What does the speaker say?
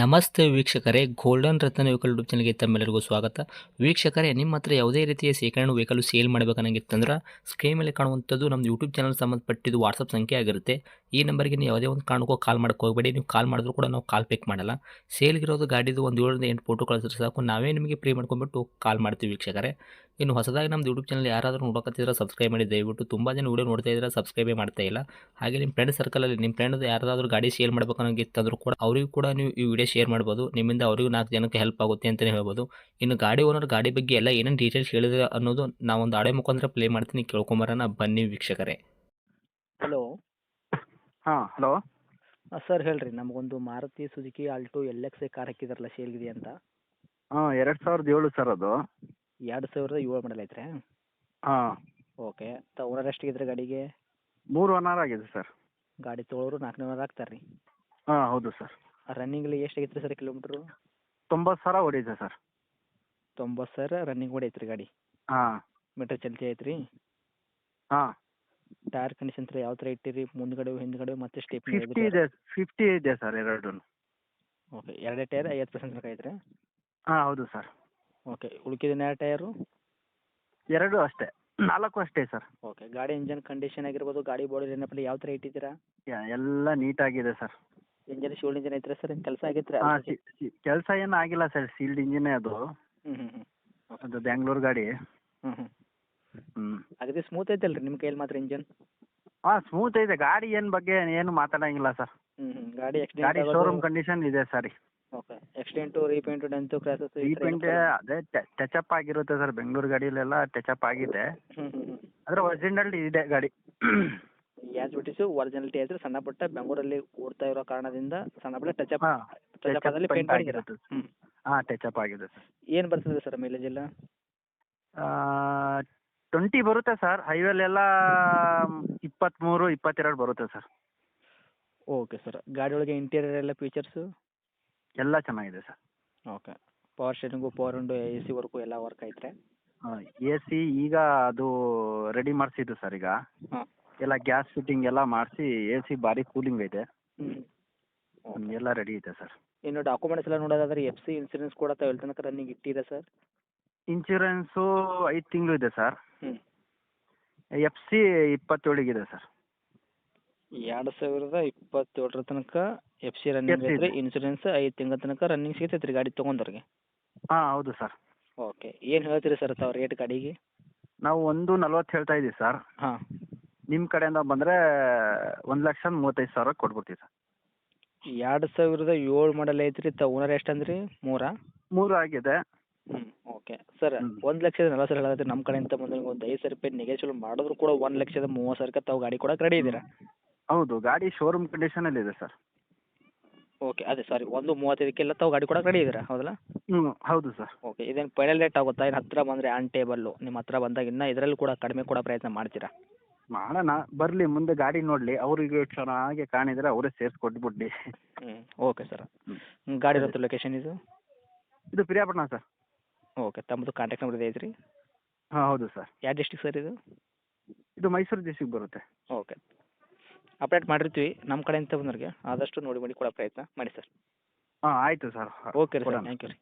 ನಮಸ್ತೆ ವೀಕ್ಷಕರೇ, ಗೋಲ್ಡನ್ ರತ್ನ vehicle YouTube ಚಾನಲ್ಗೆ ತಮ್ಮೆಲ್ಲರಿಗೂ ಸ್ವಾಗತ. ವೀಕ್ಷಕರೇ, ನಿಮ್ಮ ಹತ್ರ ಯಾವುದೇ ರೀತಿಯ ಶೇಖರಣೆ ವೆಹಿಕಲ್ ಸೇಲ್ ಮಾಡಬೇಕನ್ನಂಗಿತ್ತಂದ್ರೆ ಸ್ಕ್ರೀನ್ ಮೇಲೆ ಕಾಣುವಂಥದ್ದು ನಮ್ಮ ಯೂಟ್ಯೂಬ್ ಚಾನಲ್ ಸಂಬಂಧಪಟ್ಟಿದ್ದು ವಾಟ್ಸಪ್ ಸಂಖ್ಯೆ ಆಗಿರುತ್ತೆ. ಈ ನಂಬರ್ಗೆ ನೀವು ಯಾವುದೇ ಒಂದು ಕಾರಣಕ್ಕೂ ಕಾಲ್ ಮಾಡೋಕೆ ಹೋಗಬೇಡಿ. ನೀವು ಕಾಲ್ ಮಾಡಿದ್ರು ಕೂಡ ನಾವು ಕಾಲ್ ಪಿಕ್ ಮಾಡಲ್ಲ. ಸೇಲ್ಗಿರೋದು ಗಾಡಿದು ಒಂದು 7ರಿಂದ 8 ಫೋಟೋ ಕಳಿಸಿದ್ರೆ ಸಾಕು, ನಾವೇ ನಿಮಗೆ ಪ್ರೀ ಮಾಡ್ಕೊಂಡ್ಬಿಟ್ಟು ಕಾಲ್ ಮಾಡ್ತೀವಿ ವೀಕ್ಷಕರೇ. ಇನ್ನು ಹೊಸದಾಗಿ ನಮ್ಮದು ಯೂಟ್ಯೂಬ್ ಚಾನಲ್ ಯಾರಾದರೂ ನೋಡೋಕತ್ತಿದ್ರೆ ಸಬ್ಸ್ಕ್ರೈಬ್ ಮಾಡಿ ದಯವಿಟ್ಟು. ತುಂಬ ಜನ ವೀಡಿಯೋ ನೋಡ್ತಾ ಇದ್ದಾರೆ, ಸಬ್ಸ್ಕ್ರೈಬೇ ಮಾಡ್ತಾ ಇಲ್ಲ. ಹಾಗೆ ನಿಮ್ಮ ಫ್ರೆಂಡ್ ಸರ್ಕಲಲ್ಲಿ ನಿಮ್ಮ ಫ್ರೆಂಡ್ ಯಾರಾದರೂ ಗಾಡಿ ಸೇಲ್ ಮಾಡಬೇಕನ್ನೋಂಗಿತ್ತಂದ್ರೂ ಕೂಡ ಅವರಿಗೂ ಕೂಡ ನೀವು ಈ ವಿಡಿಯೋ ಶೇರ್ ಮಾಡ್ಬೋದು. ನಿಮ್ಮಿಂದ ಅವರಿಗೂ 4 ಜನಕ್ಕೆ ಹೆಲ್ಪ್ ಆಗುತ್ತೆ ಅಂತಲೇ ಹೇಳ್ಬೋದು. ಇನ್ನು ಗಾಡಿ ಓನರ್ ಗಾಡಿ ಬಗ್ಗೆ ಎಲ್ಲ ಏನೇನು ಡೀಟೇಲ್ಸ್ ಹೇಳಿದ್ರೆ ಅನ್ನೋದು ನಾವೊಂದು ಆಡಿಯೋ ಮುಖಾಂತರ ಪ್ಲೇ ಮಾಡ್ತೀನಿ, ಕೇಳ್ಕೊಂಬರೋಣ ಬನ್ನಿ ವೀಕ್ಷಕರೇ. ಹಲೋ. ಹಾಂ ಹಲೋ. ಸರ್ ಹೇಳ್ರಿ, ನಮಗೊಂದು Maruti Suzuki Alto LX car ಹಾಕಿದಾರಲ್ಲ ಸೇಲ್ಗಿದೆ ಅಂತ. ಹಾಂ 2007 ಸರ್ ಅದು. 2007 ಮಾಡಲ್ ಐತ್ರಿ? ಹಾಂ. ಓಕೆ. ಓನರ್ ಎಷ್ಟಿಗಿದ್ರೆ ಗಾಡಿಗೆ? 3 ಓನರ್ ಆಗಿದೆ ಸರ್. ಗಾಡಿ ತೊಗೊಳೋರು 4ನೇ ಓನರ್ ಆಗ್ತಾರೆ ರೀ? ಹಾಂ ಹೌದು ಸರ್. ರನ್ನಿಂಗ್ಲಿ ಎಷ್ಟಾಗೈತೆ ರೀ ಸರ್ ಕಿಲೋಮೀಟ್ರು? 90,000 ಓಡಿದೆ ಸರ್. 90,000 ರನ್ನಿಂಗ್ ಓಡೈತೆ ರೀ ಗಾಡಿ? ಹಾಂ. ಮೀಟರ್ ಚಲ್ತಿ ಐತ್ರಿ? ಹಾಂ. ಟೈರ್ ಕಂಡೀಷನ್ ಯಾವ ಥರ ಇಟ್ಟಿರಿ? ಮುಂದ್ಗಡೆ ಹಿಂದ್ಗಡೆ ಮತ್ತು ಸ್ಟೆಪ್ 50 ಇದೆ ಸರ್ ಎರಡೂ. ಓಕೆ. ಎರಡೇ ಟೈರ್ 50% ತನಕ ಐತ್ರಿ? ಹಾಂ ಹೌದು ಸರ್. ಓಕೆ. ಉಳ್ಕಿದ ಟೈರು? 2 ಅಷ್ಟೇ, 4 ಅಷ್ಟೇ ಸರ್. ಓಕೆ. ಗಾಡಿ ಇಂಜನ್ ಕಂಡೀಷನ್ ಆಗಿರ್ಬೋದು, ಗಾಡಿ ಬಾಡಿ ಏನಪ್ಪ ಯಾವ ಥರ ಇಟ್ಟಿದ್ದೀರಾ? ಎಲ್ಲ ನೀಟಾಗಿದೆ ಸರ್. ಇಂಜನ್ ಶೋಲ್ಡ್ ಇಂಜನ್ ಐತ್ರಿ ಸರ್? ಏನು ಕೆಲಸ ಆಗೈತೆ ರೀ? ಹಾಂ ಕೆಲಸ ಏನು ಆಗಿಲ್ಲ ಸರ್, ಸೀಲ್ಡ್ ಇಂಜಿನೇ ಅದು. ಅದು ಬ್ಯಾಂಗ್ಳೂರು ಗಾಡಿ. ಹ್ಞೂ ಹ್ಞೂ. ಅಗದಿ ಸ್ಮೂತ್ ಐತಲ್ಲ ರೀ ನಿಮ್ಮ ಕೈಯಲ್ಲಿ ಮಾತ್ರ ಇಂಜನ್? ಹಾಂ ಸ್ಮೂತ್ ಇದೆ ಗಾಡಿ, ಏನು ಬಗ್ಗೆ ಏನು ಮಾತಾಡೋಂಗಿಲ್ಲ ಸರ್. ಗಾಡಿ ಗಾಡಿ ಶೋರೂಮ್ ಕಂಡೀಷನ್ ಇದೆ sir. Okay. Accident, repaint, dent, crashes? Repaint ಅದೇ ಟಚಪ್ ಆಗಿರುತ್ತೆ ಸರ್, ಬೆಂಗಳೂರು ಗಾಡಿಲೆಲ್ಲ ಟಚಪ್ ಆಗಿದೆ. ಆದರೆ ಒರಿಜಿನಲ್ ಇದೆ ಗಾಡಿ. ಯಾಸ್ ಬಿಟ್ಟಿಸು ಒರಿಜಿನಾಲಿಟಿ ಐತ್ರಿ. ಸಣ್ಣ ಪುಟ್ಟ ಬೆಂಗಳೂರಲ್ಲಿ ಓಡ್ತಾ ಇರೋ ಕಾರಣದಿಂದ ಸಣ್ಣ ಪುಟ್ಟ ಟಚಪ್ ಟಚಪ್ ಪೇಂಟ್ ಆಗಿರುತ್ತೆ. ಹಾಂ ಟಚಪ್ ಆಗಿದೆ ಸರ್. ಏನು ಬರ್ತದೆ ಸರ್ ಮೈಲೇಜ್ ಎಲ್ಲ? 20 ಬರುತ್ತೆ ಸರ್. ಹೈವೇಲೆಲ್ಲ 23, 22 ಬರುತ್ತೆ ಸರ್. Okay sir. ಗಾಡಿ ಒಳಗೆ ಇಂಟೀರಿಯರ್ ಎಲ್ಲ ಫೀಚರ್ಸು ಎಲ್ಲ ಚೆನ್ನಾಗಿದೆ sir. Okay. Power steering, power window, AC work ಎಲ್ಲ ವರ್ಕ್ ಐತ್ರಿ? AC ಈಗ ಅದು ರೆಡಿ ಮಾಡಿಸಿದ್ದು ಸರ್. ಈಗ ಹಾಂ. ಎಲ್ಲ ಗ್ಯಾಸ್ ಫಿಟ್ಟಿಂಗ್ ಎಲ್ಲ ಮಾಡಿಸಿ AC ಭಾರಿ ಕೂಲಿಂಗ್ ಐತೆ. ಎಲ್ಲ ರೆಡಿ ಇದೆ ಸರ್. ಇನ್ನು ಡಾಕ್ಯುಮೆಂಟ್ಸ್ ಎಲ್ಲ ನೋಡೋದಾದ್ರೆ FC ಇನ್ಸೂರೆನ್ಸ್ ಕೂಡ ತಾವು ಎಲ್ಲಿ ತನಕ ರನ್ನಿಂಗ್ ಇಟ್ಟಿದೆ ಸರ್? ಇನ್ಶೂರೆನ್ಸು 5 ತಿಂಗಳು ಇದೆ ಸರ್. FC 27 sir. 2027 ತನಕ FC ರನ್ನಿಂಗ್ ಐತ್ರಿ. ಇನ್ಸೂರೆನ್ಸ್ 5 ತಿಂಗಳ ತನಕ ರನ್ನಿಂಗ್ ಸಿಗ್ತೈತೆ ರೀ ಗಾಡಿ ತೊಗೊಂಡವ್ರಿಗೆ? ಹಾಂ ಹೌದು ಸರ್. ಓಕೆ. ಏನು ಹೇಳ್ತೀರಿ ಸರ್ ತಾವು ರೇಟ್ ಗಾಡಿಗೆ? ನಾವು 1,40 ಹೇಳ್ತಾ ಇದ್ದೀವಿ ಸರ್. ಹಾಂ. ನಿಮ್ಮ ಕಡೆಯಿಂದ ಬಂದರೆ 1,35,000 ಕೊಟ್ಬಿಡ್ತೀವಿ ಸರ್. 2007 ಮಾಡಲ್ ಐತ್ರಿ. ತಾವು ಓನರ್ ಎಷ್ಟು ಅಂದ್ರಿ? 3 ಆಗಿದೆ. Okay sir. 1,40,000 ಹೇಳತ್ತೀರಿ. ನಮ್ಮ ಕಡೆಯಿಂದ ಬಂದ್ರೆ ಒಂದು 5,000 ರೂಪಾಯಿ ನೆಗೆಶ್ವಲ್ ಮಾಡಿದ್ರು ಕೂಡ 1,30,000 ತಾವು ಗಾಡಿ ಕೊಡಕ್ಕೆ ರೆಡಿ ಇದ್ದೀರಾ? ಹೌದು, ಗಾಡಿ ಶೋರೂಮ್ ಕಂಡೀಷನಲ್ಲಿ ಇದೆ ಸರ್. ಓಕೆ. ಅದೇ ಸಾರಿ, 1,35,000 ತಾವು ಗಾಡಿ ಕೊಡಕ್ಕೆ ರೆಡಿ ಇದ್ದೀರಾ, ಹೌದಲ್ಲ? ಹೌದು ಸರ್. ಓಕೆ. ಇದೇನು ಫೈನಲ್ ರೇಟ್ ಆಗುತ್ತಾ? ಇನ್ನು ಹತ್ತಿರ ಬಂದರೆ ಆನ್ ಟೇಬಲ್ಲು ನಿಮ್ಮ ಹತ್ರ ಬಂದಾಗ ಇನ್ನೂ ಇದರಲ್ಲಿ ಕೂಡ ಕಡಿಮೆ ಕೊಡೋ ಪ್ರಯತ್ನ ಮಾಡ್ತೀರಾ? ಮಾಡೋಣ, ಬರಲಿ ಮುಂದೆ ಗಾಡಿ ನೋಡಲಿ. ಅವರಿಗೆ ಚೆನ್ನಾಗಿ ಕಾಣಿದರೆ ಅವರೇ ಸೇರಿಸಿ ಕೊಟ್ಬಿಡ್ಲಿ. Okay sir. ಗಾಡಿ ಇರುತ್ತೆ ಲೊಕೇಶನ್ ಇದು? ಇದು ಪಿರಿಯಾಪಟ್ಟಣ ಸರ್. ಓಕೆ. ತಮ್ಮದು ಕಾಂಟ್ಯಾಕ್ಟ್ ನಂಬರ್ ಐತ್ರಿ? ಹಾಂ ಹೌದು ಸರ್. ಯಾವ ಡಿಸ್ಟಿಕ್ ಸರ್ ಇದು? ಇದು ಮೈಸೂರು ಡಿಸ್ಟಿಕ್ ಬರುತ್ತೆ. ಓಕೆ. ಅಪ್ಡೇಟ್ ಮಾಡಿರ್ತೀವಿ ನಮ್ಮ ಕಡೆಯಿಂದ ಬಂದವ್ರಿಗೆ. ಆದಷ್ಟು ನೋಡಿ ಕೊಡೋ ಪ್ರಯತ್ನ ಮಾಡಿ ಸರ್. ಹಾಂ ಆಯಿತು ಸರ್. ಓಕೆ ರೀ ಸರ್. ಥ್ಯಾಂಕ್ ಯು ರೀ.